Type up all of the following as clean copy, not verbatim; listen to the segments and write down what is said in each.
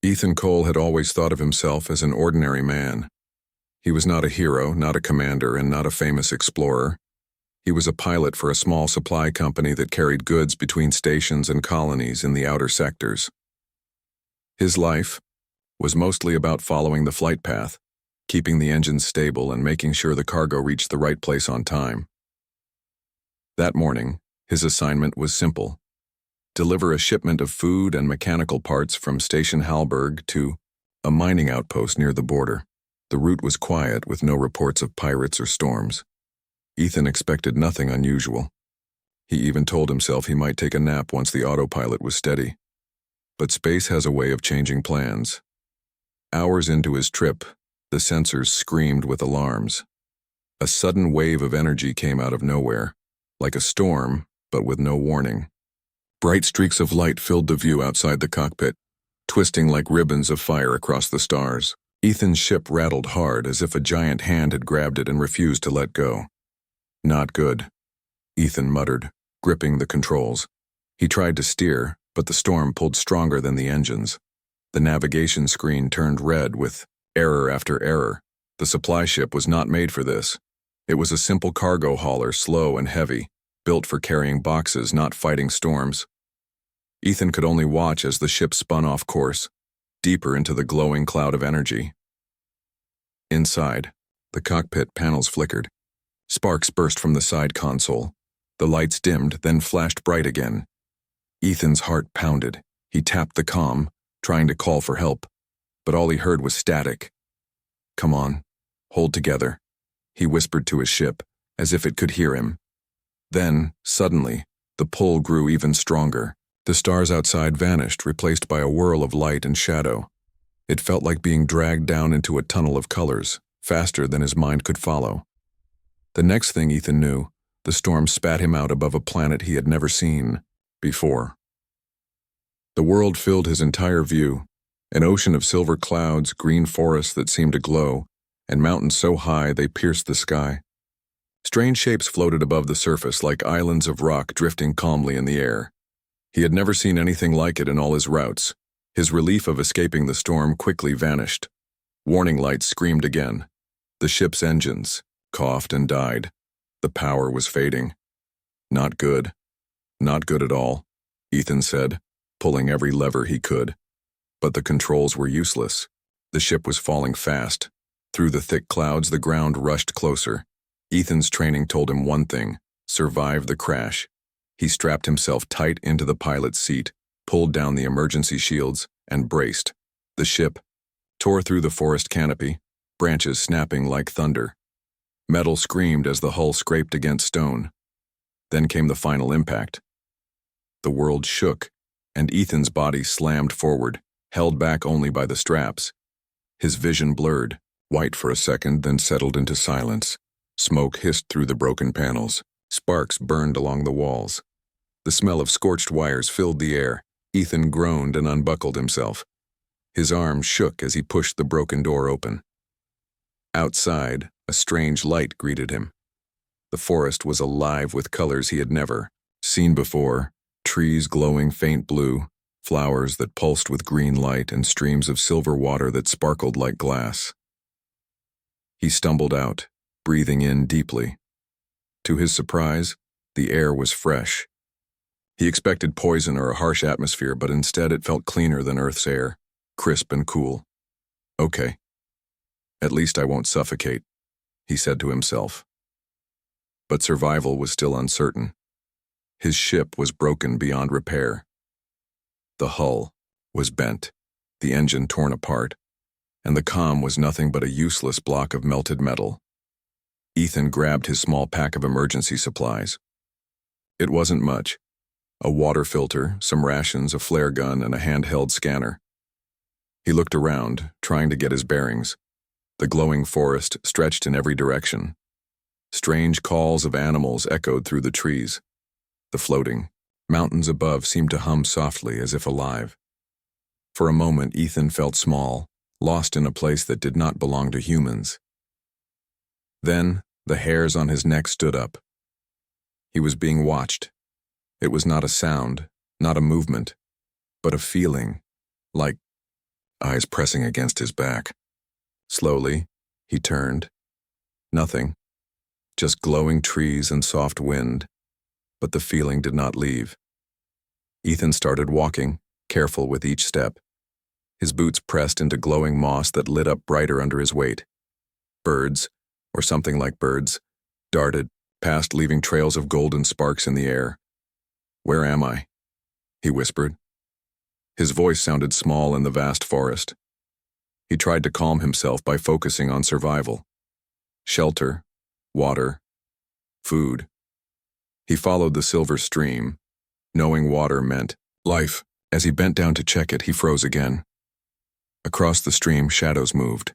Ethan Cole had always thought of himself as an ordinary man. He was not a hero, not a commander, and not a famous explorer. He was a pilot for a small supply company that carried goods between stations and colonies in the outer sectors. His life was mostly about following the flight path, keeping the engines stable and making sure the cargo reached the right place on time. That morning, his assignment was simple: deliver a shipment of food and mechanical parts from Station Halberg to a mining outpost near the border. The route was quiet, with no reports of pirates or storms. Ethan expected nothing unusual. He even told himself he might take a nap once the autopilot was steady. But space has a way of changing plans. Hours into his trip, the sensors screamed with alarms. A sudden wave of energy came out of nowhere, like a storm, but with no warning. Bright streaks of light filled the view outside the cockpit, twisting like ribbons of fire across the stars. Ethan's ship rattled hard, as if a giant hand had grabbed it and refused to let go. "Not good," Ethan muttered, gripping the controls. He tried to steer, but the storm pulled stronger than the engines. The navigation screen turned red with error after error. The supply ship was not made for this. It was a simple cargo hauler, slow and heavy, built for carrying boxes, not fighting storms. Ethan could only watch as the ship spun off course, deeper into the glowing cloud of energy. Inside, the cockpit panels flickered. Sparks burst from the side console. The lights dimmed, then flashed bright again. Ethan's heart pounded. He tapped the comm, trying to call for help, but all he heard was static. "Come on, hold together," he whispered to his ship, as if it could hear him. Then, suddenly, the pull grew even stronger. The stars outside vanished, replaced by a whirl of light and shadow. It felt like being dragged down into a tunnel of colors, faster than his mind could follow. The next thing Ethan knew, the storm spat him out above a planet he had never seen before. The world filled his entire view, an ocean of silver clouds, green forests that seemed to glow, and mountains so high they pierced the sky. Strange shapes floated above the surface like islands of rock drifting calmly in the air. He had never seen anything like it in all his routes. His relief of escaping the storm quickly vanished. Warning lights screamed again. The ship's engines coughed and died. The power was fading. "Not good. Not good at all," Ethan said, pulling every lever he could. But the controls were useless. The ship was falling fast. Through the thick clouds, the ground rushed closer. Ethan's training told him one thing: survive the crash. He strapped himself tight into the pilot's seat, pulled down the emergency shields, and braced. The ship tore through the forest canopy, branches snapping like thunder. Metal screamed as the hull scraped against stone. Then came the final impact. The world shook, and Ethan's body slammed forward, held back only by the straps. His vision blurred, white for a second, then settled into silence. Smoke hissed through the broken panels. Sparks burned along the walls. The smell of scorched wires filled the air. Ethan groaned and unbuckled himself. His arm shook as he pushed the broken door open. Outside, a strange light greeted him. The forest was alive with colors he had never seen before: trees glowing faint blue, flowers that pulsed with green light, and streams of silver water that sparkled like glass. He stumbled out, breathing in deeply. To his surprise, the air was fresh. He expected poison or a harsh atmosphere, but instead it felt cleaner than Earth's air, crisp and cool. "Okay. At least I won't suffocate," he said to himself. But survival was still uncertain. His ship was broken beyond repair. The hull was bent, the engine torn apart, and the comm was nothing but a useless block of melted metal. Ethan grabbed his small pack of emergency supplies. It wasn't much: a water filter, some rations, a flare gun, and a handheld scanner. He looked around, trying to get his bearings. The glowing forest stretched in every direction. Strange calls of animals echoed through the trees. The floating mountains above seemed to hum softly, as if alive. For a moment, Ethan felt small, lost in a place that did not belong to humans. Then, the hairs on his neck stood up. He was being watched. It was not a sound, not a movement, but a feeling, like eyes pressing against his back. Slowly, he turned. Nothing. Just glowing trees and soft wind, but the feeling did not leave. Ethan started walking, careful with each step. His boots pressed into glowing moss that lit up brighter under his weight. Birds, or something like birds, darted past, leaving trails of golden sparks in the air. "Where am I?" he whispered. His voice sounded small in the vast forest. He tried to calm himself by focusing on survival. Shelter, water, food. He followed the silver stream, knowing water meant life. As he bent down to check it, he froze again. Across the stream, shadows moved.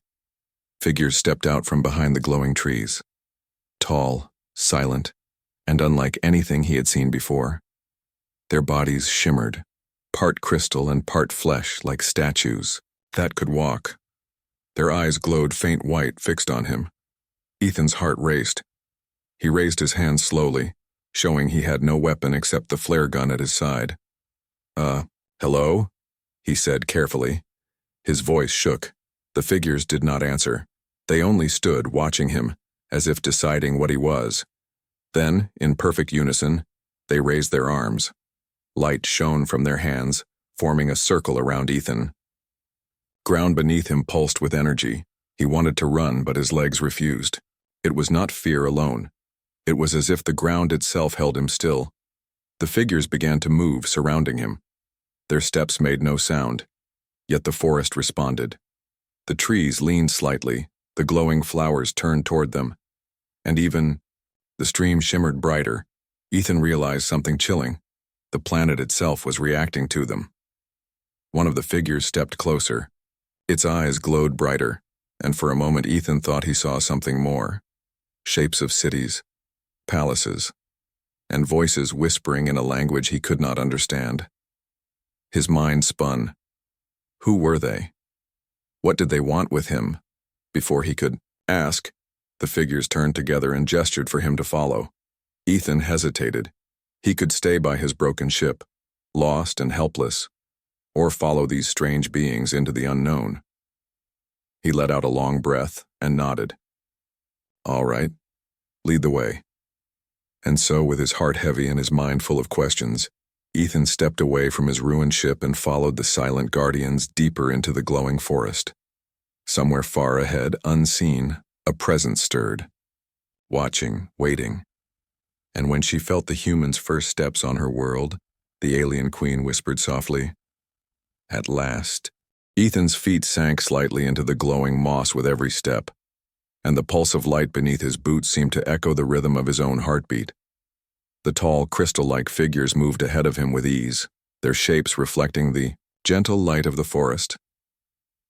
Figures stepped out from behind the glowing trees. Tall, silent, and unlike anything he had seen before. Their bodies shimmered, part crystal and part flesh, like statues that could walk. Their eyes glowed faint white, fixed on him. Ethan's heart raced. He raised his hands slowly, showing he had no weapon except the flare gun at his side. Hello?" he said carefully. His voice shook. The figures did not answer. They only stood, watching him, as if deciding what he was. Then, in perfect unison, they raised their arms. Light shone from their hands, forming a circle around Ethan. Ground beneath him pulsed with energy. He wanted to run, but his legs refused. It was not fear alone. It was as if the ground itself held him still. The figures began to move, surrounding him. Their steps made no sound, yet the forest responded. The trees leaned slightly, the glowing flowers turned toward them, and even the stream shimmered brighter. Ethan realized something chilling. The planet itself was reacting to them. One of the figures stepped closer. Its eyes glowed brighter, and for a moment Ethan thought he saw something more. Shapes of cities, palaces, and voices whispering in a language he could not understand. His mind spun. Who were they? What did they want with him? Before he could ask, the figures turned together and gestured for him to follow. Ethan hesitated. He could stay by his broken ship, lost and helpless, or follow these strange beings into the unknown. He let out a long breath and nodded. "All right, lead the way." And so, with his heart heavy and his mind full of questions, Ethan stepped away from his ruined ship and followed the silent guardians deeper into the glowing forest. Somewhere far ahead, unseen, a presence stirred. Watching, waiting. And when she felt the human's first steps on her world, the alien queen whispered softly, "At last." Ethan's feet sank slightly into the glowing moss with every step, and the pulse of light beneath his boots seemed to echo the rhythm of his own heartbeat. The tall, crystal-like figures moved ahead of him with ease, their shapes reflecting the gentle light of the forest.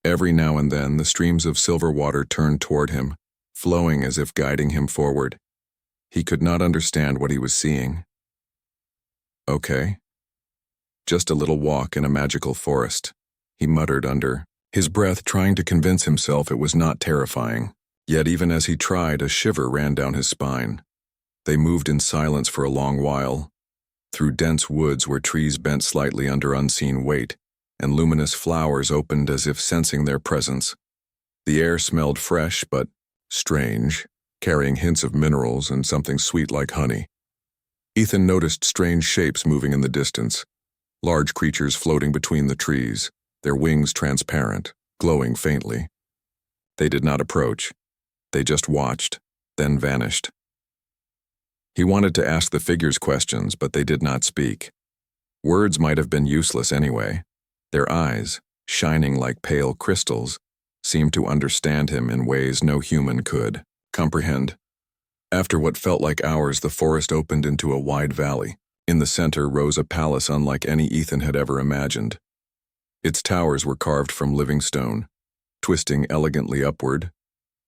Every now and then, the streams of silver water turned toward him, flowing as if guiding him forward. He could not understand what he was seeing. "Okay. Just a little walk in a magical forest," he muttered under his breath, trying to convince himself it was not terrifying. Yet even as he tried, a shiver ran down his spine. They moved in silence for a long while, through dense woods where trees bent slightly under unseen weight, and luminous flowers opened as if sensing their presence. The air smelled fresh but strange, carrying hints of minerals and something sweet like honey. Ethan noticed strange shapes moving in the distance, large creatures floating between the trees, their wings transparent, glowing faintly. They did not approach. They just watched, then vanished. He wanted to ask the figures questions, but they did not speak. Words might have been useless anyway. Their eyes, shining like pale crystals, seemed to understand him in ways no human could comprehend. After what felt like hours, the forest opened into a wide valley. In the center rose a palace unlike any Ethan had ever imagined. Its towers were carved from living stone, twisting elegantly upward,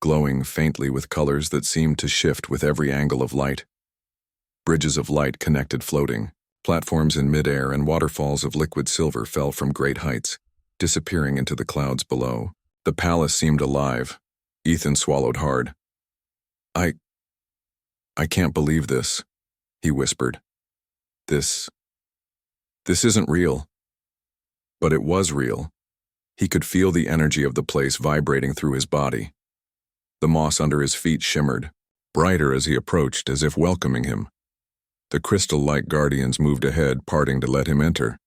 glowing faintly with colors that seemed to shift with every angle of light. Bridges of light connected floating, platforms in midair, and waterfalls of liquid silver fell from great heights, disappearing into the clouds below. The palace seemed alive. Ethan swallowed hard. I can't believe this," he whispered. This isn't real." But it was real. He could feel the energy of the place vibrating through his body. The moss under his feet shimmered, brighter as he approached, as if welcoming him. The crystal-like guardians moved ahead, parting to let him enter.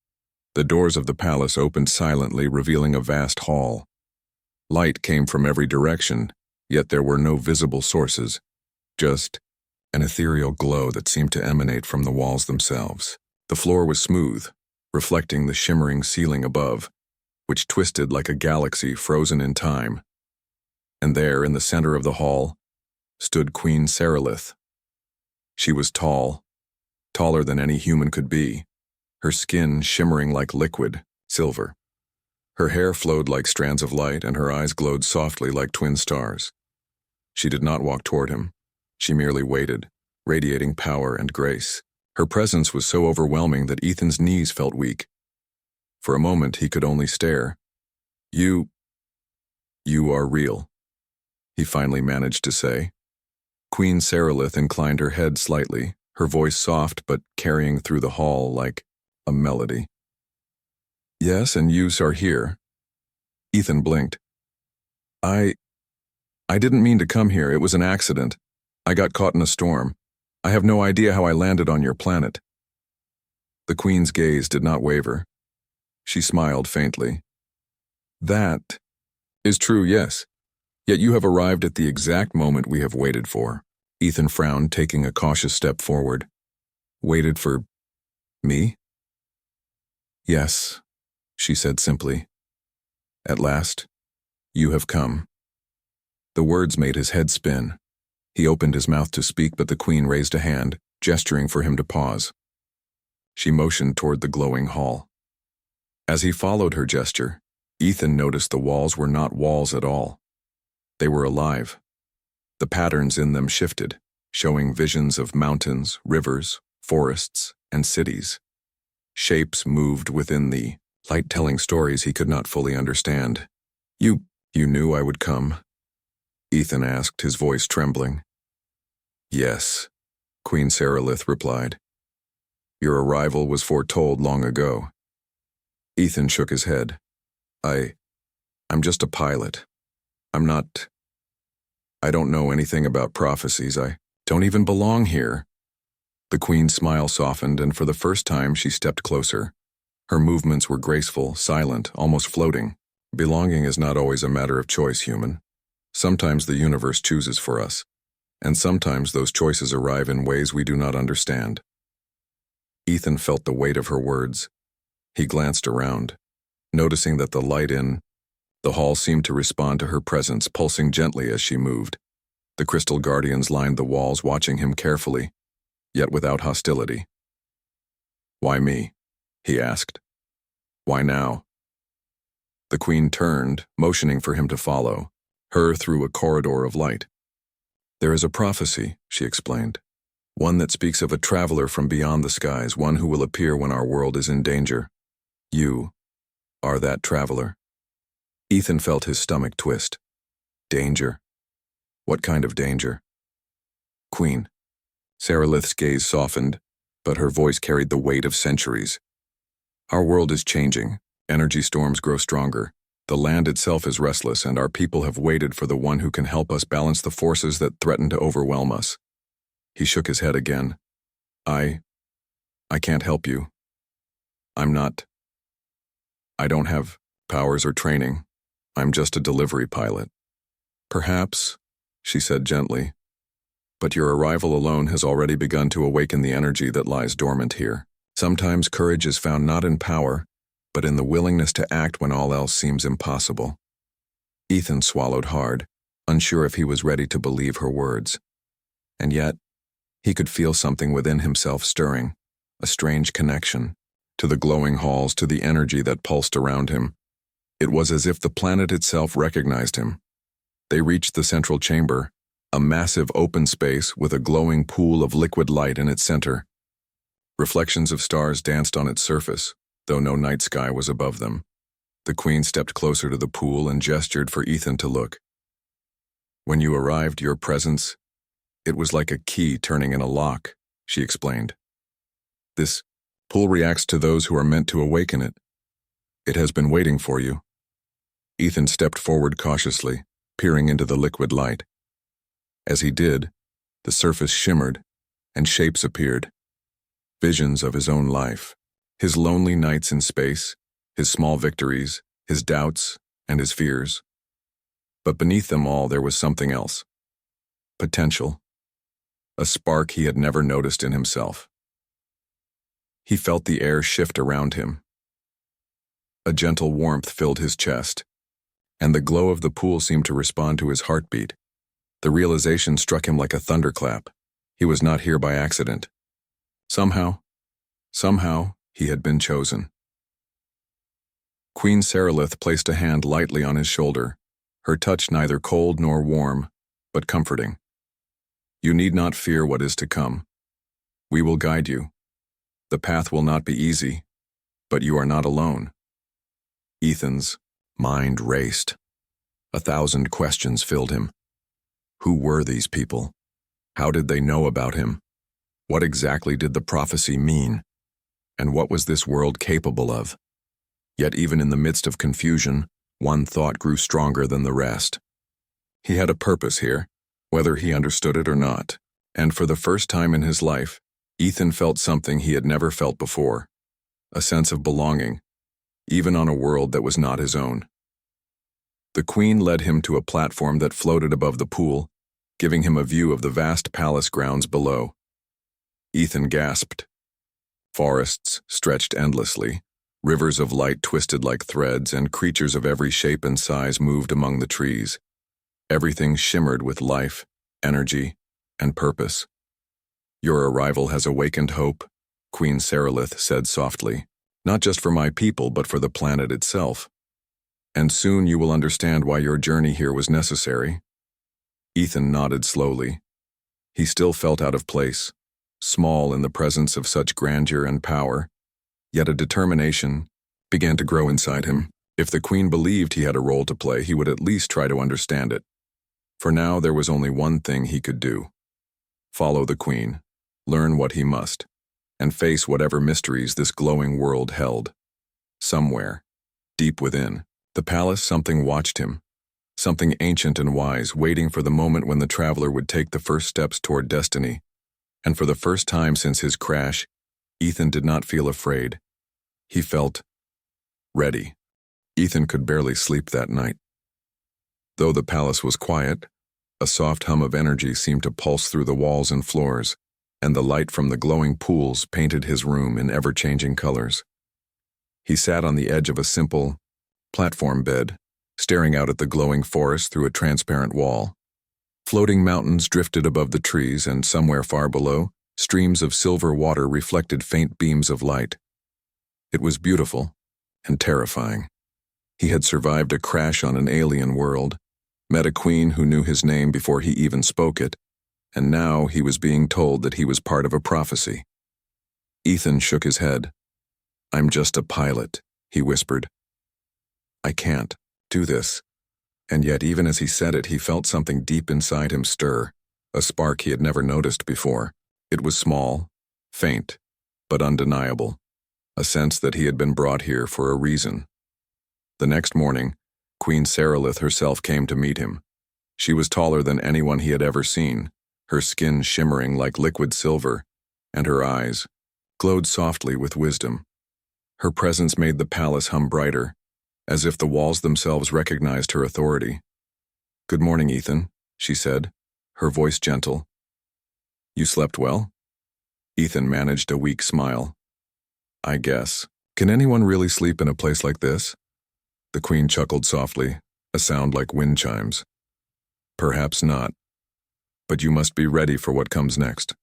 The doors of the palace opened silently, revealing a vast hall. Light came from every direction, yet there were no visible sources, just an ethereal glow that seemed to emanate from the walls themselves. The floor was smooth, reflecting the shimmering ceiling above, which twisted like a galaxy frozen in time. And there, in the center of the hall, stood Queen Serylith. She was tall, taller than any human could be, her skin shimmering like liquid silver. Her hair flowed like strands of light, and her eyes glowed softly like twin stars. She did not walk toward him. She merely waited, radiating power and grace. Her presence was so overwhelming that Ethan's knees felt weak. For a moment, he could only stare. You are real," he finally managed to say. Queen Serylith inclined her head slightly, her voice soft but carrying through the hall like a melody. "Yes, and yous are here." Ethan blinked. I didn't mean to come here. It was an accident. I got caught in a storm. I have no idea how I landed on your planet." The Queen's gaze did not waver. She smiled faintly. "That is true, yes. Yet you have arrived at the exact moment we have waited for." Ethan frowned, taking a cautious step forward. "Waited for me?" "Yes," she said simply. "At last, you have come." The words made his head spin. He opened his mouth to speak, but the Queen raised a hand, gesturing for him to pause. She motioned toward the glowing hall. As he followed her gesture, Ethan noticed the walls were not walls at all. They were alive. The patterns in them shifted, showing visions of mountains, rivers, forests, and cities. Shapes moved within the light, telling stories he could not fully understand. You knew I would come?" Ethan asked, his voice trembling. "Yes," Queen Serylith replied. "Your arrival was foretold long ago." Ethan shook his head. I'm just a pilot. I don't know anything about prophecies. I don't even belong here." The Queen's smile softened, and for the first time she stepped closer. Her movements were graceful, silent, almost floating. "Belonging is not always a matter of choice, human. Sometimes the universe chooses for us, and sometimes those choices arrive in ways we do not understand." Ethan felt the weight of her words. He glanced around, noticing that the light in the hall seemed to respond to her presence, pulsing gently as she moved. The crystal guardians lined the walls, watching him carefully, yet without hostility. "Why me?" he asked. "Why now?" The Queen turned, motioning for him to follow her through a corridor of light. "There is a prophecy," she explained, "one that speaks of a traveler from beyond the skies, one who will appear when our world is in danger. You are that traveler." Ethan felt his stomach twist. "Danger? What kind of danger?" "Queen." Serylith's gaze softened, but her voice carried the weight of centuries. "Our world is changing. Energy storms grow stronger. The land itself is restless, and our people have waited for the one who can help us balance the forces that threaten to overwhelm us." He shook his head again. I can't help you. I don't have powers or training. I'm just a delivery pilot." "Perhaps," she said gently, "but your arrival alone has already begun to awaken the energy that lies dormant here. Sometimes courage is found not in power, but in the willingness to act when all else seems impossible." Ethan swallowed hard, unsure if he was ready to believe her words. And yet, he could feel something within himself stirring, a strange connection, to the glowing halls, to the energy that pulsed around him. It was as if the planet itself recognized him. They reached the central chamber, a massive open space with a glowing pool of liquid light in its center. Reflections of stars danced on its surface, though no night sky was above them. The Queen stepped closer to the pool and gestured for Ethan to look. "When you arrived, your presence, it was like a key turning in a lock," she explained. "This pool reacts to those who are meant to awaken it. It has been waiting for you." Ethan stepped forward cautiously, peering into the liquid light. As he did, the surface shimmered, and shapes appeared. Visions of his own life, his lonely nights in space, his small victories, his doubts, and his fears. But beneath them all there was something else. Potential. A spark he had never noticed in himself. He felt the air shift around him. A gentle warmth filled his chest, and the glow of the pool seemed to respond to his heartbeat. The realization struck him like a thunderclap. He was not here by accident. Somehow, he had been chosen. Queen Sarilith placed a hand lightly on his shoulder, her touch neither cold nor warm, but comforting. You need not fear what is to come. We will guide you. The path will not be easy, but you are not alone. Ethan's mind raced. 1,000 questions filled him. Who were these people? How did they know about him? What exactly did the prophecy mean? And what was this world capable of? Yet even in the midst of confusion, one thought grew stronger than the rest. He had a purpose here, whether he understood it or not, and for the first time in his life, Ethan felt something he had never felt before, a sense of belonging, even on a world that was not his own. The Queen led him to a platform that floated above the pool, giving him a view of the vast palace grounds below. Ethan gasped. Forests stretched endlessly, rivers of light twisted like threads, and creatures of every shape and size moved among the trees. Everything shimmered with life, energy, and purpose. Your arrival has awakened hope, Queen Sarilith said softly, not just for my people but for the planet itself. And soon you will understand why your journey here was necessary. Ethan nodded slowly. He still felt out of place, small in the presence of such grandeur and power, yet a determination began to grow inside him. If the Queen believed he had a role to play, he would at least try to understand it. For now there was only one thing he could do. Follow the Queen, learn what he must, and face whatever mysteries this glowing world held. Somewhere, deep within the palace, something watched him, something ancient and wise, waiting for the moment when the traveler would take the first steps toward destiny. And for the first time since his crash, Ethan did not feel afraid. He felt ready. Ethan could barely sleep that night. Though the palace was quiet, a soft hum of energy seemed to pulse through the walls and floors, and the light from the glowing pools painted his room in ever-changing colors. He sat on the edge of a simple platform bed, staring out at the glowing forest through a transparent wall. Floating mountains drifted above the trees, and somewhere far below, streams of silver water reflected faint beams of light. It was beautiful and terrifying. He had survived a crash on an alien world, met a queen who knew his name before he even spoke it, and now he was being told that he was part of a prophecy. Ethan shook his head. "I'm just a pilot," he whispered. "I can't do this." And yet even as he said it, he felt something deep inside him stir, a spark he had never noticed before. It was small, faint, but undeniable, a sense that he had been brought here for a reason. The next morning, Queen Sarilith herself came to meet him. She was taller than anyone he had ever seen, her skin shimmering like liquid silver, and her eyes glowed softly with wisdom. Her presence made the palace hum brighter, as if the walls themselves recognized her authority. "Good morning, Ethan," she said, her voice gentle. "You slept well?" Ethan managed a weak smile. "I guess. Can anyone really sleep in a place like this?" The Queen chuckled softly, a sound like wind chimes. "Perhaps not. But you must be ready for what comes next.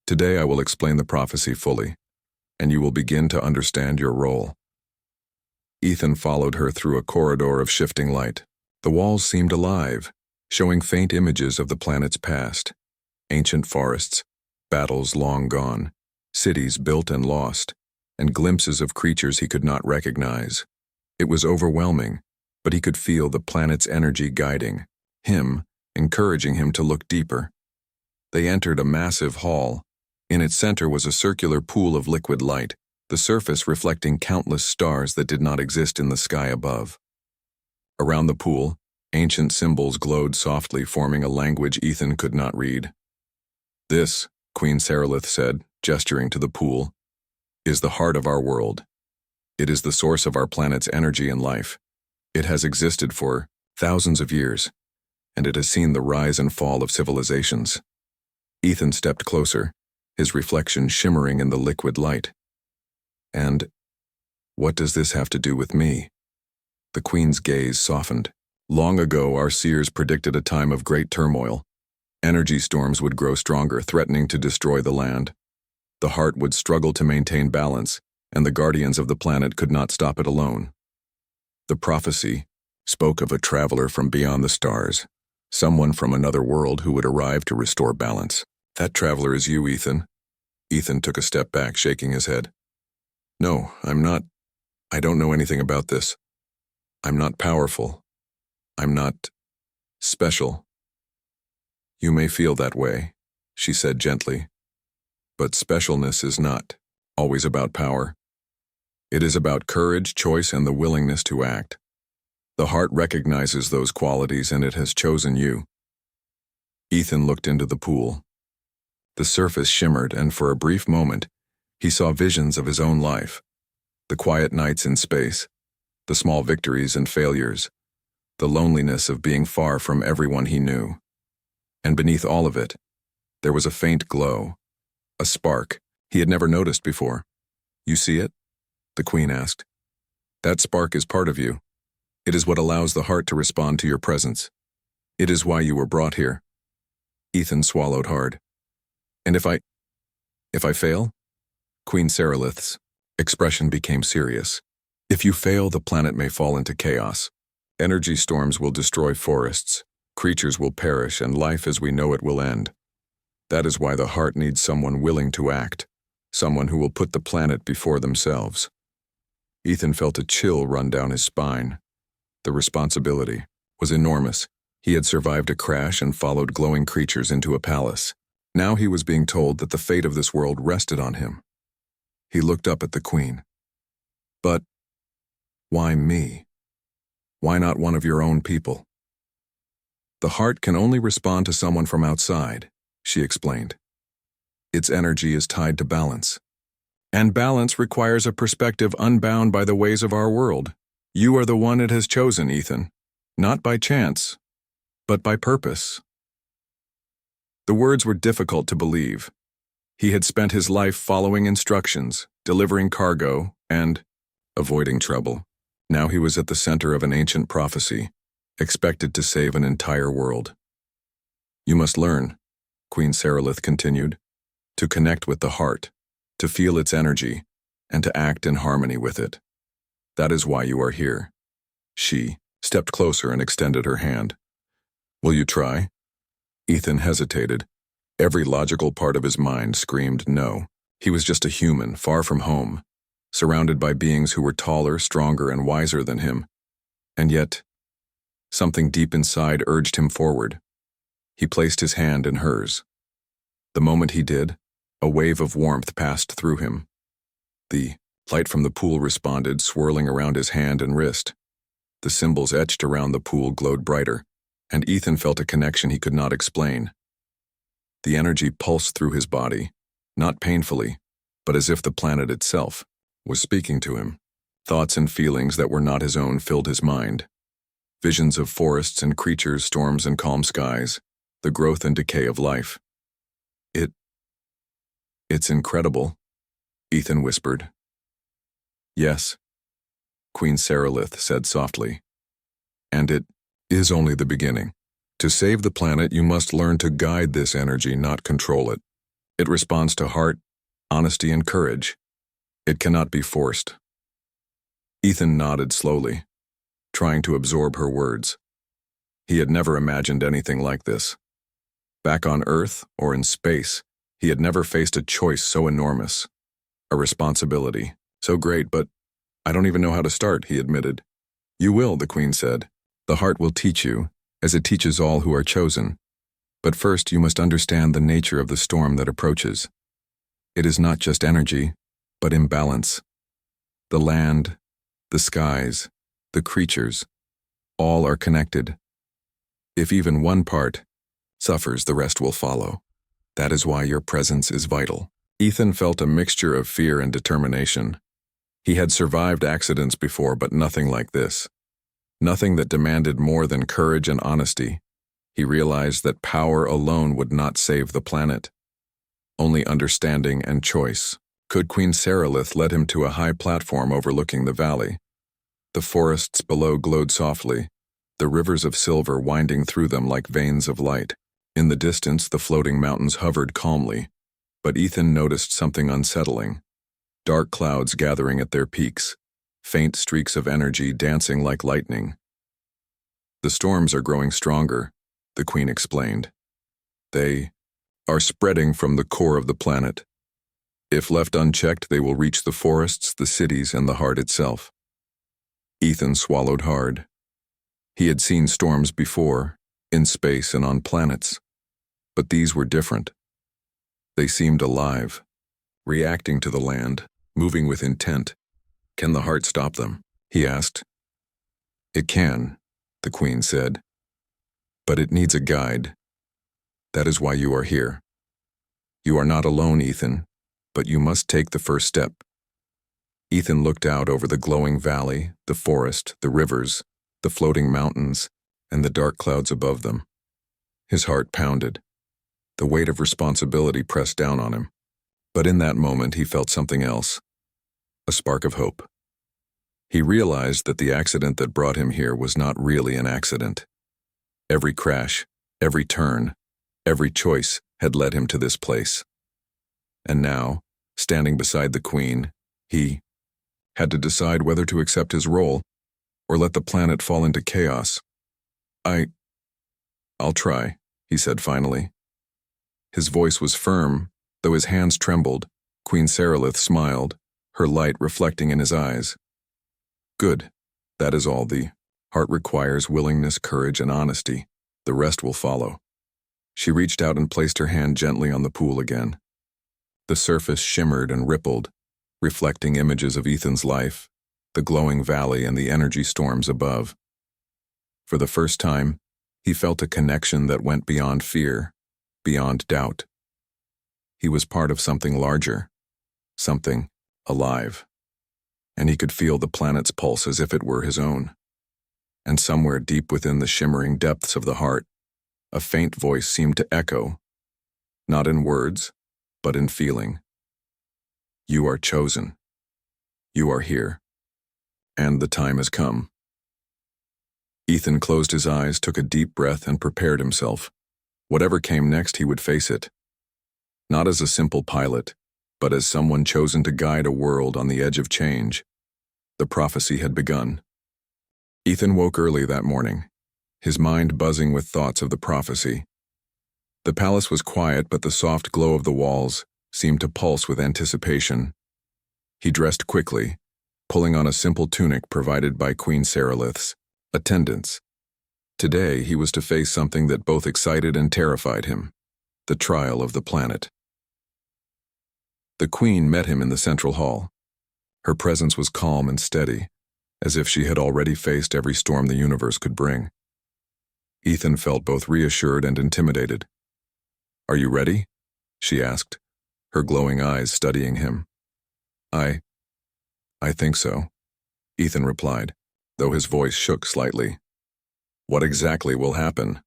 Today I will explain the prophecy fully, and you will begin to understand your role." Ethan followed her through a corridor of shifting light. The walls seemed alive, showing faint images of the planet's past. Ancient forests, battles long gone, cities built and lost, and glimpses of creatures he could not recognize. It was overwhelming, but he could feel the planet's energy guiding him, encouraging him to look deeper. They entered a massive hall. In its center was a circular pool of liquid light, the surface reflecting countless stars that did not exist in the sky above. Around the pool, ancient symbols glowed softly, forming a language Ethan could not read. "This," Queen Saralith said, gesturing to the pool, "is the heart of our world. It is the source of our planet's energy and life. It has existed for thousands of years, and it has seen the rise and fall of civilizations." Ethan stepped closer, his reflection shimmering in the liquid light. "And what does this have to do with me?" The Queen's gaze softened. "Long ago, our seers predicted a time of great turmoil. Energy storms would grow stronger, threatening to destroy the land. The heart would struggle to maintain balance, and the guardians of the planet could not stop it alone. The prophecy spoke of a traveler from beyond the stars, someone from another world who would arrive to restore balance. That traveler is you, Ethan." Ethan took a step back, shaking his head. "No, I'm not. I don't know anything about this. I'm not powerful. I'm not special." "You may feel that way," she said gently, "but specialness is not always about power. It is about courage, choice, and the willingness to act. The heart recognizes those qualities, and it has chosen you." Ethan looked into the pool. The surface shimmered, and for a brief moment, he saw visions of his own life. The quiet nights in space, the small victories and failures, the loneliness of being far from everyone he knew. And beneath all of it, there was a faint glow, a spark he had never noticed before. "You see it?" the Queen asked. "That spark is part of you. It is what allows the heart to respond to your presence. It is why you were brought here." Ethan swallowed hard. "And if I fail?" Queen Saralith's expression became serious. "If you fail, the planet may fall into chaos. Energy storms will destroy forests, creatures will perish, and life as we know it will end. That is why the heart needs someone willing to act, someone who will put the planet before themselves." Ethan felt a chill run down his spine. The responsibility was enormous. He had survived a crash and followed glowing creatures into a palace. Now he was being told that the fate of this world rested on him. He looked up at the Queen. "But why me? Why not one of your own people?" "The heart can only respond to someone from outside," she explained. "Its energy is tied to balance. And balance requires a perspective unbound by the ways of our world. You are the one it has chosen, Ethan, not by chance, but by purpose." The words were difficult to believe. He had spent his life following instructions, delivering cargo, and avoiding trouble. Now he was at the center of an ancient prophecy, expected to save an entire world. "You must learn," Queen Saralith continued, "to connect with the heart, to feel its energy, and to act in harmony with it. That is why you are here." She stepped closer and extended her hand. "Will you try?" Ethan hesitated. Every logical part of his mind screamed no. He was just a human, far from home, surrounded by beings who were taller, stronger, and wiser than him. And yet, something deep inside urged him forward. He placed his hand in hers. The moment he did, a wave of warmth passed through him. The light from the pool responded, swirling around his hand and wrist. The symbols etched around the pool glowed brighter, and Ethan felt a connection he could not explain. The energy pulsed through his body, not painfully, but as if the planet itself was speaking to him. Thoughts and feelings that were not his own filled his mind. Visions of forests and creatures, storms and calm skies, the growth and decay of life. It's incredible," Ethan whispered. "Yes," Queen Saralith said softly. "And it is only the beginning. To save the planet, you must learn to guide this energy, not control it. It responds to heart, honesty, and courage. It cannot be forced." Ethan nodded slowly, trying to absorb her words. He had never imagined anything like this. Back on Earth or in space, he had never faced a choice so enormous, a responsibility so great, but "I don't even know how to start," he admitted. "You will," the Queen said. "The heart will teach you, as it teaches all who are chosen. But first you must understand the nature of the storm that approaches. It is not just energy, but imbalance. The land, the skies, the creatures, All are connected. If even one part suffers, the rest will follow. That is why your presence is vital. Ethan felt a mixture of fear and determination. He had survived accidents before, but nothing like this. Nothing that demanded more than courage and honesty. He realized that power alone would not save the planet. Only understanding and choice. Could Queen Saralith led him to a high platform overlooking the valley. The forests below glowed softly, the rivers of silver winding through them like veins of light. In the distance, the floating mountains hovered calmly, but Ethan noticed something unsettling. Dark clouds gathering at their peaks, faint streaks of energy dancing like lightning. The storms are growing stronger, the Queen explained. They are spreading from the core of the planet. If left unchecked, they will reach the forests, the cities, and the heart itself. Ethan swallowed hard. He had seen storms before, in space and on planets, but these were different. They seemed alive, reacting to the land, moving with intent. Can the heart stop them? He asked. It can, the Queen said, but it needs a guide. That is why you are here. You are not alone, Ethan, but you must take the first step. Ethan looked out over the glowing valley, the forest, the rivers, the floating mountains, and the dark clouds above them. His heart pounded. The weight of responsibility pressed down on him. But in that moment he felt something else. A spark of hope. He realized that the accident that brought him here was not really an accident. Every crash, every turn, every choice had led him to this place. And now, standing beside the Queen, he had to decide whether to accept his role or let the planet fall into chaos. I'll try, he said finally. His voice was firm, though his hands trembled. Queen Saralith smiled, her light reflecting in his eyes. Good. That is all. The heart requires willingness, courage, and honesty. The rest will follow. She reached out and placed her hand gently on the pool again. The surface shimmered and rippled, reflecting images of Ethan's life, the glowing valley and the energy storms above. For the first time, he felt a connection that went beyond fear, beyond doubt. He was part of something larger, something alive, and he could feel the planet's pulse as if it were his own. And somewhere deep within the shimmering depths of the heart, a faint voice seemed to echo, not in words, but in feeling. You are chosen. You are here. And the time has come. Ethan closed his eyes, took a deep breath, and prepared himself. Whatever came next, he would face it. Not as a simple pilot, but as someone chosen to guide a world on the edge of change. The prophecy had begun. Ethan woke early that morning, his mind buzzing with thoughts of the prophecy. The palace was quiet, but the soft glow of the walls seemed to pulse with anticipation. He dressed quickly, pulling on a simple tunic provided by Queen Saralith's attendants. Today he was to face something that both excited and terrified him, the trial of the planet. The Queen met him in the central hall. Her presence was calm and steady, as if she had already faced every storm the universe could bring. Ethan felt both reassured and intimidated. Are you ready? She asked, her glowing eyes studying him. I think so, Ethan replied, though his voice shook slightly. What exactly will happen?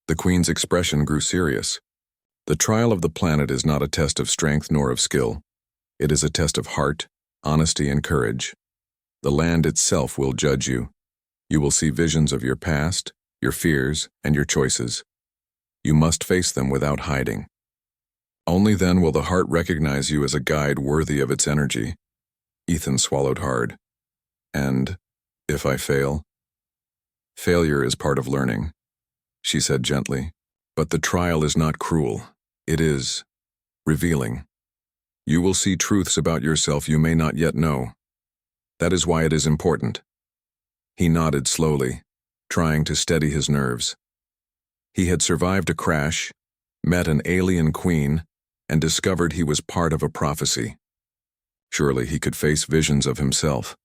The Queen's expression grew serious. The trial of the planet is not a test of strength nor of skill. It is a test of heart, honesty, and courage. The land itself will judge you. You will see visions of your past, your fears, and your choices. You must face them without hiding. Only then will the heart recognize you as a guide worthy of its energy. Ethan swallowed hard. And if I fail? Failure is part of learning, she said gently. But the trial is not cruel. It is revealing. You will see truths about yourself you may not yet know. That is why it is important. He nodded slowly, trying to steady his nerves. He had survived a crash, met an alien queen, and discovered he was part of a prophecy. Surely he could face visions of himself.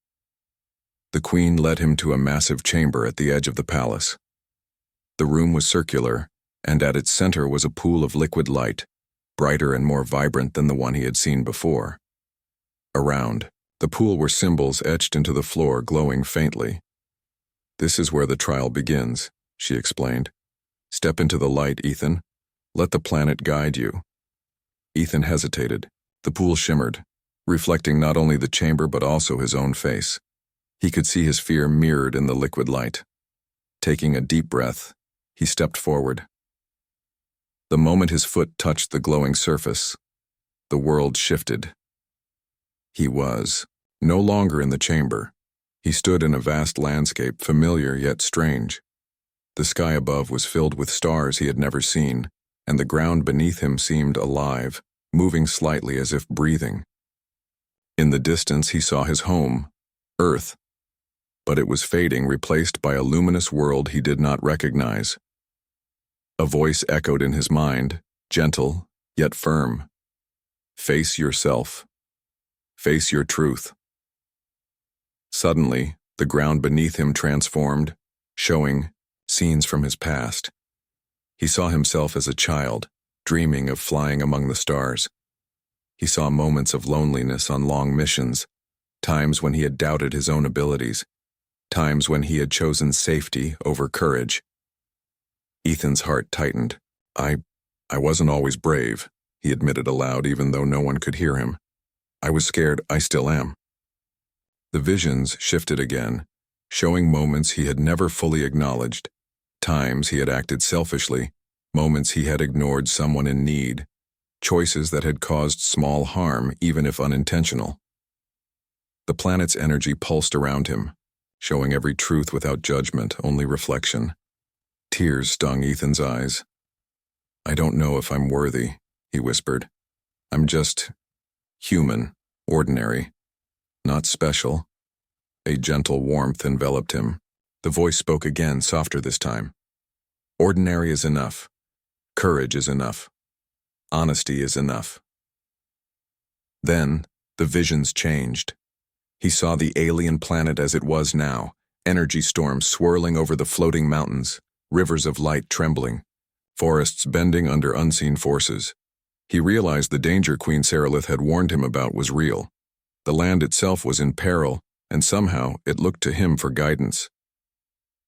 The queen led him to a massive chamber at the edge of the palace. The room was circular, and at its center was a pool of liquid light, brighter and more vibrant than the one he had seen before. Around the pool were symbols etched into the floor, glowing faintly. "This is where the trial begins," she explained. "Step into the light, Ethan. Let the planet guide you." Ethan hesitated. The pool shimmered, reflecting not only the chamber but also his own face. He could see his fear mirrored in the liquid light. Taking a deep breath, he stepped forward. The moment his foot touched the glowing surface, the world shifted. He was no longer in the chamber. He stood in a vast landscape, familiar yet strange. The sky above was filled with stars he had never seen, and the ground beneath him seemed alive, moving slightly as if breathing. In the distance he saw his home, Earth, but it was fading, replaced by a luminous world he did not recognize. A voice echoed in his mind, gentle yet firm. "Face yourself. Face your truth." Suddenly, the ground beneath him transformed, showing scenes from his past. He saw himself as a child, dreaming of flying among the stars. He saw moments of loneliness on long missions, times when he had doubted his own abilities, times when he had chosen safety over courage. Ethan's heart tightened. I wasn't always brave," he admitted aloud, even though no one could hear him. "I was scared. I still am." The visions shifted again, showing moments he had never fully acknowledged, times he had acted selfishly, moments he had ignored someone in need, choices that had caused small harm even if unintentional. The planet's energy pulsed around him, showing every truth without judgment, only reflection. Tears stung Ethan's eyes. "I don't know if I'm worthy," he whispered. "I'm just human, ordinary, not special." A gentle warmth enveloped him. The voice spoke again, softer this time. "Ordinary is enough. Courage is enough. Honesty is enough." Then, the visions changed. He saw the alien planet as it was now, energy storms swirling over the floating mountains, rivers of light trembling, forests bending under unseen forces. He realized the danger Queen Saralith had warned him about was real. The land itself was in peril, and somehow it looked to him for guidance.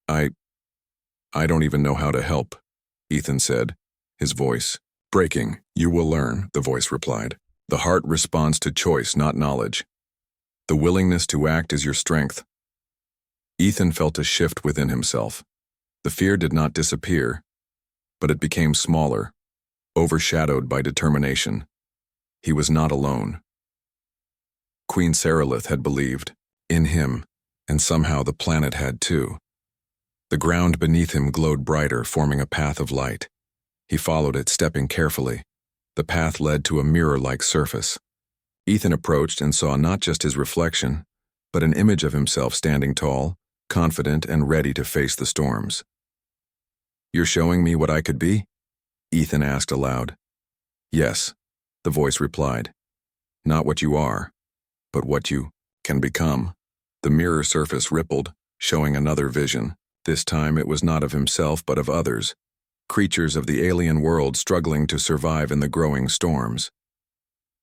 I don't even know how to help," Ethan said, his voice breaking. "You will learn," the voice replied. "The heart responds to choice, not knowledge. The willingness to act is your strength." Ethan felt a shift within himself. The fear did not disappear, but it became smaller, overshadowed by determination. He was not alone. Queen Saralith had believed in him, and somehow the planet had too. The ground beneath him glowed brighter, forming a path of light. He followed it, stepping carefully. The path led to a mirror-like surface. Ethan approached and saw not just his reflection, but an image of himself standing tall, confident and ready to face the storms. "You're showing me what I could be?" Ethan asked aloud. "Yes," the voice replied. "Not what you are, but what you can become." The mirror surface rippled, showing another vision. This time it was not of himself but of others, creatures of the alien world struggling to survive in the growing storms.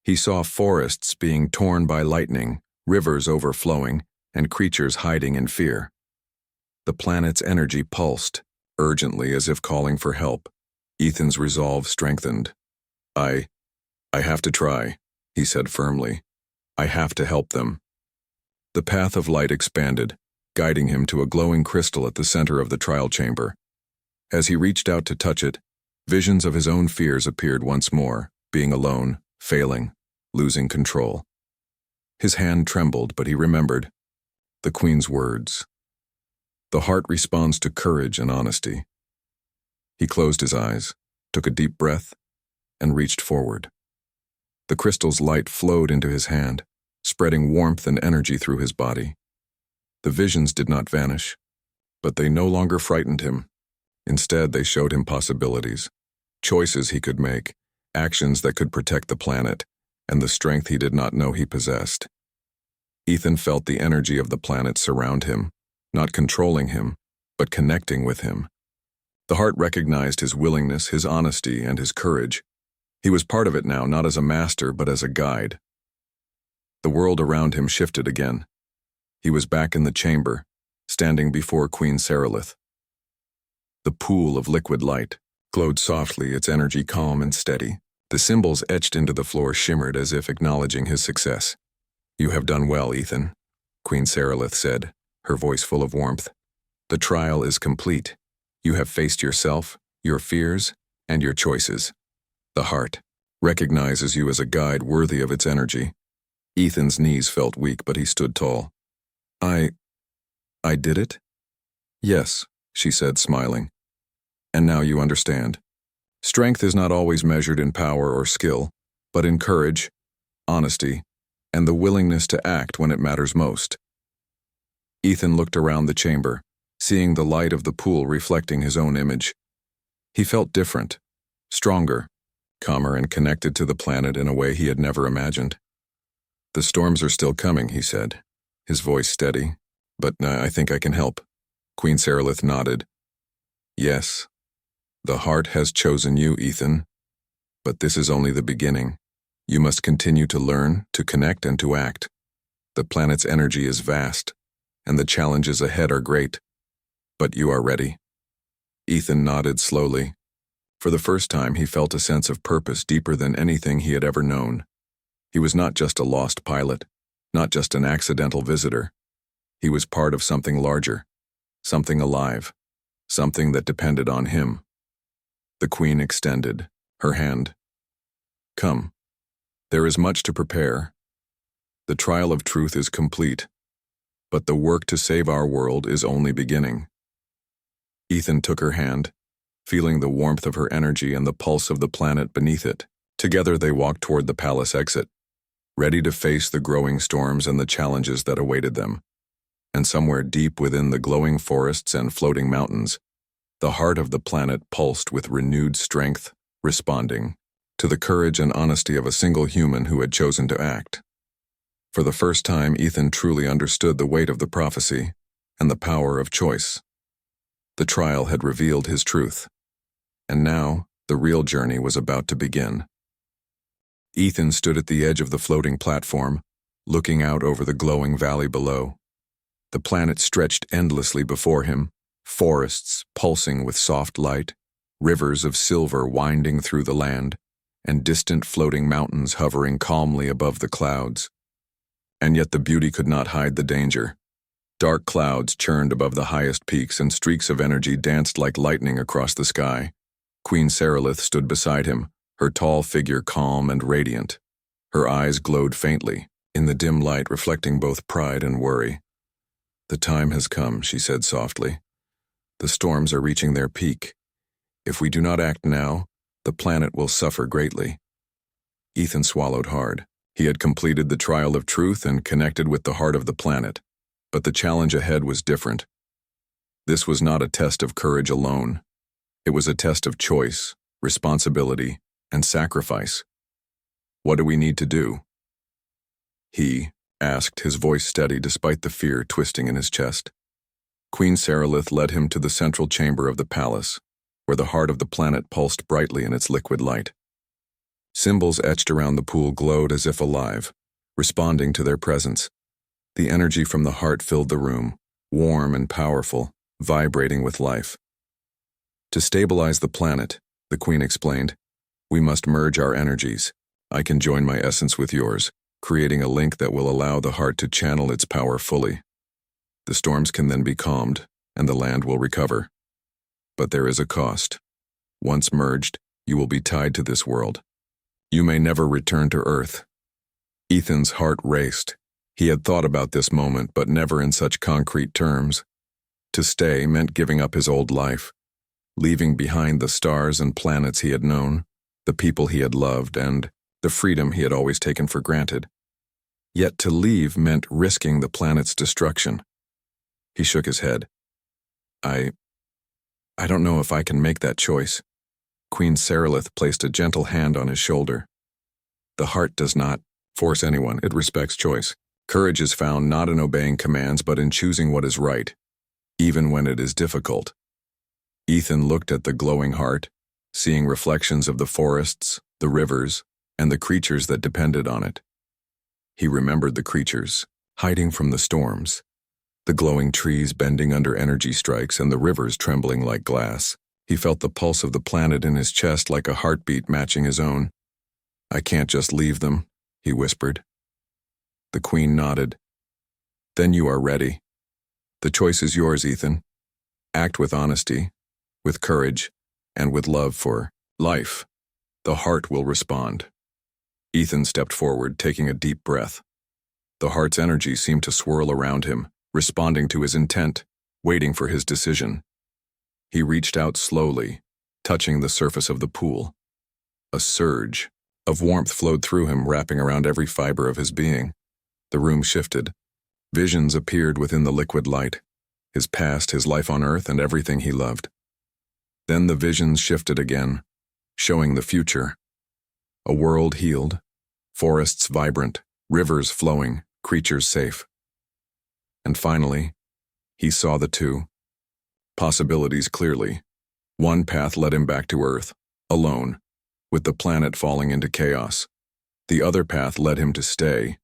He saw forests being torn by lightning, rivers overflowing, and creatures hiding in fear. The planet's energy pulsed, urgently as if calling for help. Ethan's resolve strengthened. I have to try," he said firmly. "I have to help them." The path of light expanded, guiding him to a glowing crystal at the center of the trial chamber. As he reached out to touch it, visions of his own fears appeared once more, being alone, failing, losing control. His hand trembled, but he remembered the Queen's words. The heart responds to courage and honesty. He closed his eyes, took a deep breath, and reached forward. The crystal's light flowed into his hand, spreading warmth and energy through his body. The visions did not vanish, but they no longer frightened him. Instead, they showed him possibilities, choices he could make, actions that could protect the planet, and the strength he did not know he possessed. Ethan felt the energy of the planet surround him, not controlling him, but connecting with him. The heart recognized his willingness, his honesty, and his courage. He was part of it now, not as a master, but as a guide. The world around him shifted again. He was back in the chamber, standing before Queen Saralith. The pool of liquid light glowed softly, its energy calm and steady. The symbols etched into the floor shimmered as if acknowledging his success. "You have done well, Ethan," Queen Saralith said, her voice full of warmth. "The trial is complete. You have faced yourself, your fears, and your choices. The heart recognizes you as a guide worthy of its energy." Ethan's knees felt weak, but he stood tall. I did it?" "Yes," she said, smiling. "And now you understand. Strength is not always measured in power or skill, but in courage, honesty, and the willingness to act when it matters most." Ethan looked around the chamber, seeing the light of the pool reflecting his own image. He felt different, stronger, calmer, and connected to the planet in a way he had never imagined. "The storms are still coming," he said, his voice steady. "But I think I can help." Queen Saralith nodded. "Yes, the heart has chosen you, Ethan. But this is only the beginning. You must continue to learn, to connect, and to act. The planet's energy is vast, and the challenges ahead are great. But you are ready." Ethan nodded slowly. For the first time, he felt a sense of purpose deeper than anything he had ever known. He was not just a lost pilot, not just an accidental visitor. He was part of something larger, something alive, something that depended on him. The Queen extended her hand. "Come. There is much to prepare. The trial of truth is complete, but the work to save our world is only beginning." Ethan took her hand, feeling the warmth of her energy and the pulse of the planet beneath it. Together they walked toward the palace exit, ready to face the growing storms and the challenges that awaited them. And somewhere deep within the glowing forests and floating mountains, the heart of the planet pulsed with renewed strength, responding to the courage and honesty of a single human who had chosen to act. For the first time, Ethan truly understood the weight of the prophecy and the power of choice. The trial had revealed his truth, and now the real journey was about to begin. Ethan stood at the edge of the floating platform, looking out over the glowing valley below. The planet stretched endlessly before him, forests pulsing with soft light, rivers of silver winding through the land, and distant floating mountains hovering calmly above the clouds. And yet the beauty could not hide the danger. Dark clouds churned above the highest peaks, and streaks of energy danced like lightning across the sky. Queen Saralith stood beside him, her tall figure calm and radiant. Her eyes glowed faintly, in the dim light reflecting both pride and worry. "The time has come," she said softly. "The storms are reaching their peak. If we do not act now, the planet will suffer greatly." Ethan swallowed hard. He had completed the trial of truth and connected with the heart of the planet. But the challenge ahead was different. This was not a test of courage alone. It was a test of choice, responsibility, and sacrifice. "What do we need to do?" He asked, his voice steady despite the fear twisting in his chest. Queen Saralith led him to the central chamber of the palace, where the heart of the planet pulsed brightly in its liquid light. Symbols etched around the pool glowed as if alive, responding to their presence. The energy from the heart filled the room, warm and powerful, vibrating with life. "To stabilize the planet," the Queen explained, "we must merge our energies. I can join my essence with yours, creating a link that will allow the heart to channel its power fully. The storms can then be calmed, and the land will recover. But there is a cost. Once merged, you will be tied to this world. You may never return to Earth." Ethan's heart raced. He had thought about this moment, but never in such concrete terms. To stay meant giving up his old life, leaving behind the stars and planets he had known, the people he had loved, and the freedom he had always taken for granted. Yet to leave meant risking the planet's destruction. He shook his head. I don't know if I can make that choice." Queen Saralith placed a gentle hand on his shoulder. "The heart does not force anyone, it respects choice. Courage is found not in obeying commands but in choosing what is right, even when it is difficult. Ethan looked at the glowing heart, seeing reflections of the forests, the rivers, and the creatures that depended on it. He remembered the creatures, hiding from the storms, the glowing trees bending under energy strikes and the rivers trembling like glass. He felt the pulse of the planet in his chest like a heartbeat matching his own. "I can't just leave them," he whispered. The Queen nodded. "Then you are ready. The choice is yours, Ethan. Act with honesty, with courage, and with love for life. The heart will respond." Ethan stepped forward, taking a deep breath. The heart's energy seemed to swirl around him, responding to his intent, waiting for his decision. He reached out slowly, touching the surface of the pool. A surge of warmth flowed through him, wrapping around every fiber of his being. The room shifted. Visions appeared within the liquid light, his past, his life on Earth, and everything he loved. Then the visions shifted again, showing the future. A world healed, forests vibrant, rivers flowing, creatures safe. And finally, he saw the two possibilities clearly. One path led him back to Earth, alone, with the planet falling into chaos. The other path led him to stay,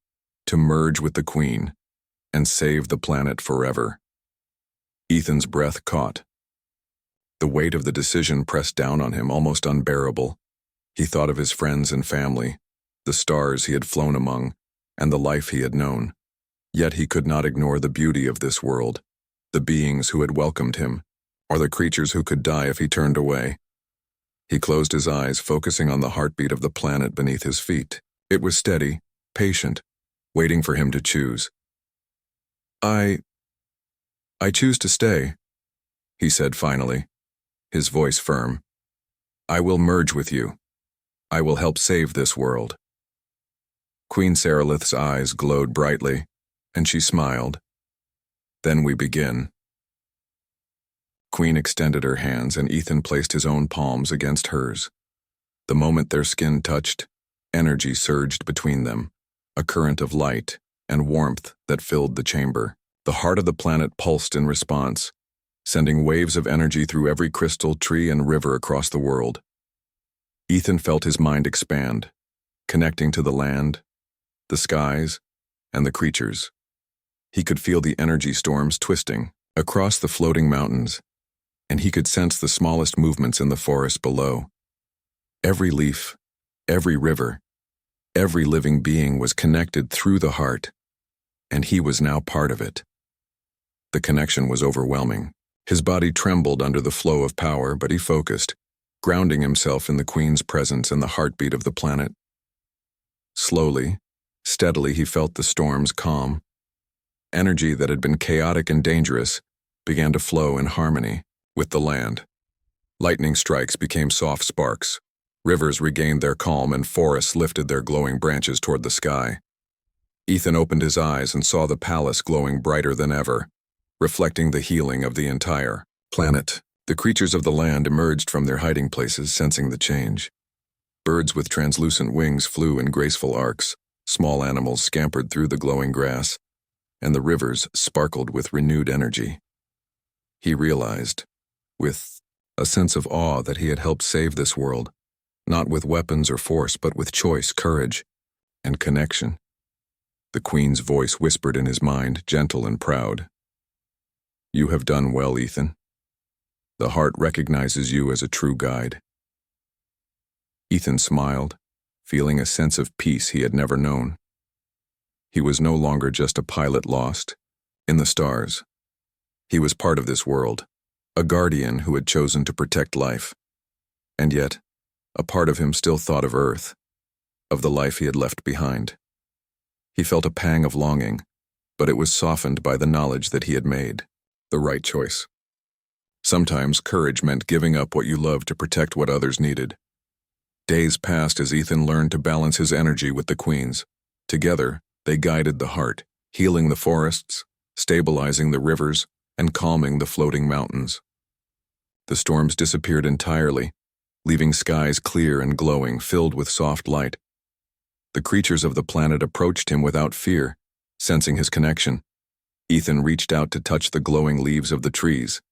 to merge with the Queen, and save the planet forever. Ethan's breath caught. The weight of the decision pressed down on him, almost unbearable. He thought of his friends and family, the stars he had flown among, and the life he had known. Yet he could not ignore the beauty of this world, the beings who had welcomed him, or the creatures who could die if he turned away. He closed his eyes, focusing on the heartbeat of the planet beneath his feet. It was steady, patient, waiting for him to choose. I choose to stay," he said finally, his voice firm. "I will merge with you. I will help save this world." Queen Saralith's eyes glowed brightly, and she smiled. "Then we begin." Queen extended her hands, and Ethan placed his own palms against hers. The moment their skin touched, energy surged between them, a current of light and warmth that filled the chamber. The heart of the planet pulsed in response, sending waves of energy through every crystal, tree, and river across the world. Ethan felt his mind expand, connecting to the land, the skies, and the creatures. He could feel the energy storms twisting across the floating mountains, and he could sense the smallest movements in the forest below. Every leaf, every river, every living being was connected through the heart, and he was now part of it. The connection was overwhelming. His body trembled under the flow of power, but he focused, grounding himself in the Queen's presence and the heartbeat of the planet. Slowly, steadily, he felt the storms calm. Energy that had been chaotic and dangerous began to flow in harmony with the land. Lightning strikes became soft sparks. Rivers regained their calm, and forests lifted their glowing branches toward the sky. Ethan opened his eyes and saw the palace glowing brighter than ever, reflecting the healing of the entire planet. The creatures of the land emerged from their hiding places, sensing the change. Birds with translucent wings flew in graceful arcs, small animals scampered through the glowing grass, and the rivers sparkled with renewed energy. He realized, with a sense of awe, that he had helped save this world, not with weapons or force, but with choice, courage, and connection. The Queen's voice whispered in his mind, gentle and proud. "You have done well, Ethan. The heart recognizes you as a true guide." Ethan smiled, feeling a sense of peace he had never known. He was no longer just a pilot lost in the stars. He was part of this world, a guardian who had chosen to protect life. And yet, a part of him still thought of Earth, of the life he had left behind. He felt a pang of longing, but it was softened by the knowledge that he had made the right choice. Sometimes courage meant giving up what you loved to protect what others needed. Days passed as Ethan learned to balance his energy with the Queen's. Together, they guided the heart, healing the forests, stabilizing the rivers, and calming the floating mountains. The storms disappeared entirely, leaving skies clear and glowing, filled with soft light. The creatures of the planet approached him without fear, Sensing his connection, Ethan reached out to touch the glowing leaves of the trees,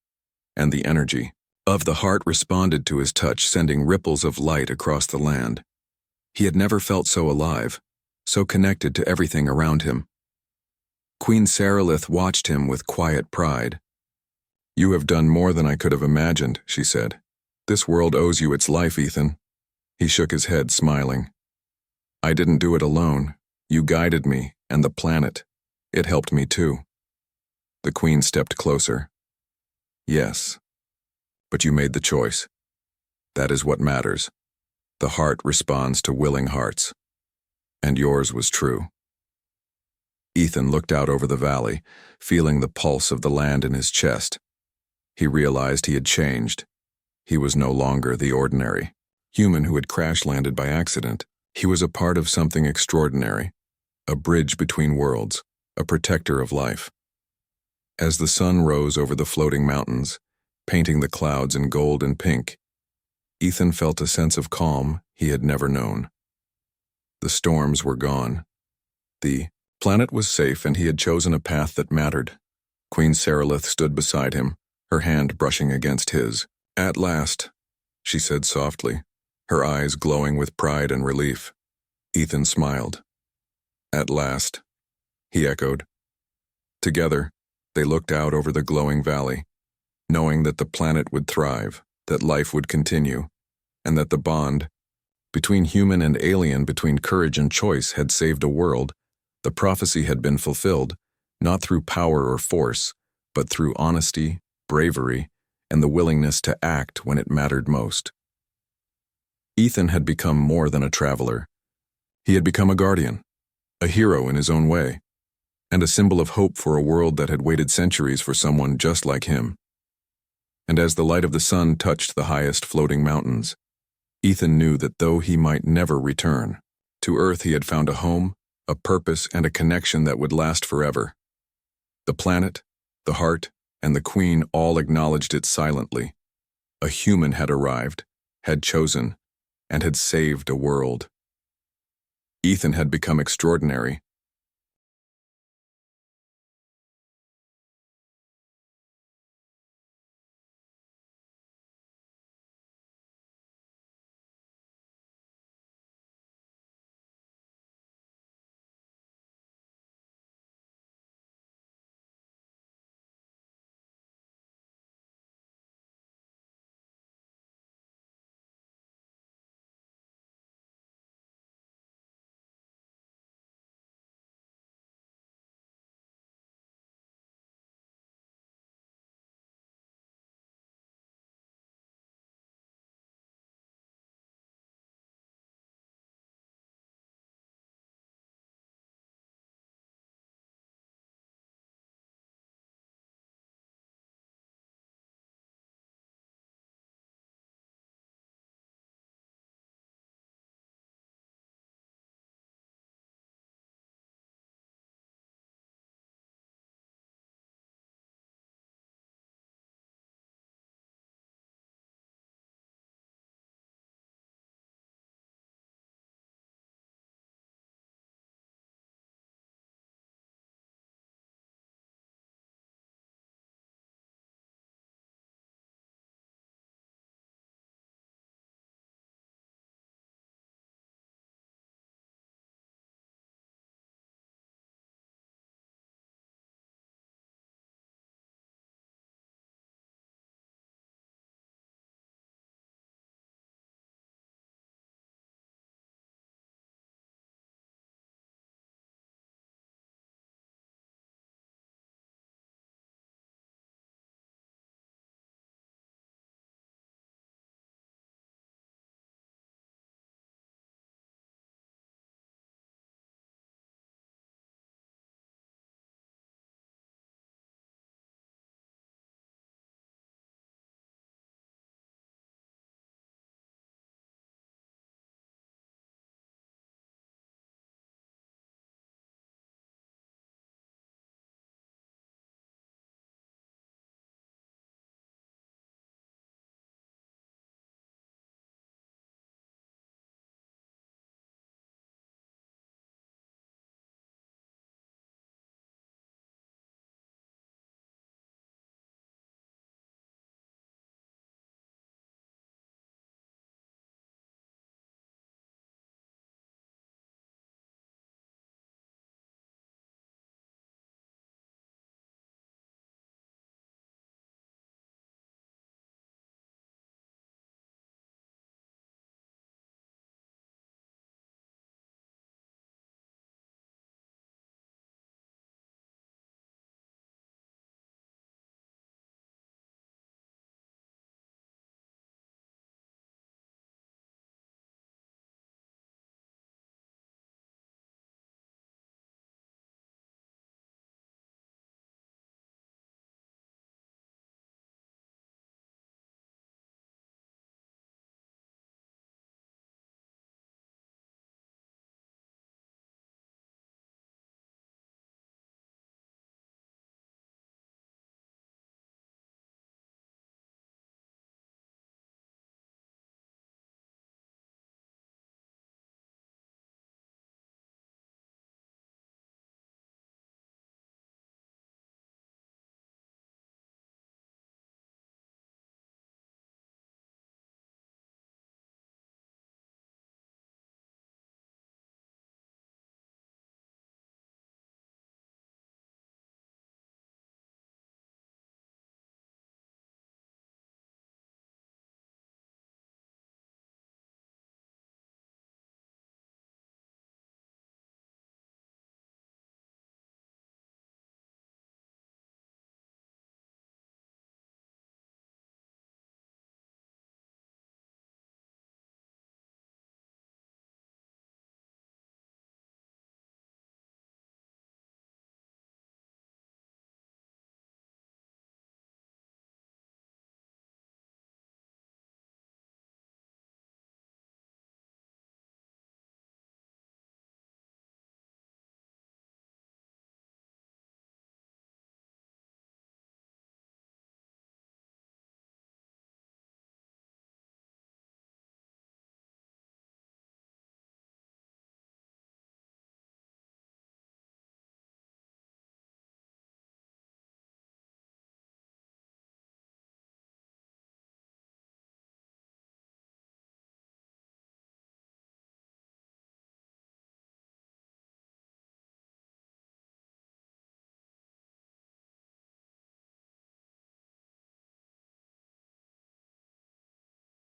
and the energy of the heart responded to his touch, sending ripples of light across the land. He had never felt so alive, so connected to everything around him. Queen Sarilith watched him with quiet pride. "You have done more than I could have imagined," she said. "This world owes you its life, Ethan." He shook his head, smiling. "I didn't do it alone. You guided me, and the planet. It helped me too." The Queen stepped closer. "Yes, but you made the choice. That is what matters. The heart responds to willing hearts. And yours was true." Ethan looked out over the valley, feeling the pulse of the land in his chest. He realized he had changed. He was no longer the ordinary human who had crash-landed by accident. He was a part of something extraordinary, a bridge between worlds, a protector of life. As the sun rose over the floating mountains, painting the clouds in gold and pink, Ethan felt a sense of calm he had never known. The storms were gone. The planet was safe, and he had chosen a path that mattered. Queen Sarilith stood beside him, her hand brushing against his. "At last," she said softly, her eyes glowing with pride and relief. Ethan smiled. "At last," he echoed. Together, they looked out over the glowing valley, knowing that the planet would thrive, that life would continue, and that the bond between human and alien, between courage and choice, had saved a world. The prophecy had been fulfilled, not through power or force, but through honesty, bravery, and the willingness to act when it mattered most. Ethan had become more than a traveler. He had become a guardian, a hero in his own way, and a symbol of hope for a world that had waited centuries for someone just like him. And as the light of the sun touched the highest floating mountains, Ethan knew that though he might never return to Earth, he had found a home, a purpose, and a connection that would last forever. The planet, the heart, and the Queen all acknowledged it silently. A human had arrived, had chosen, and had saved a world. Ethan had become extraordinary,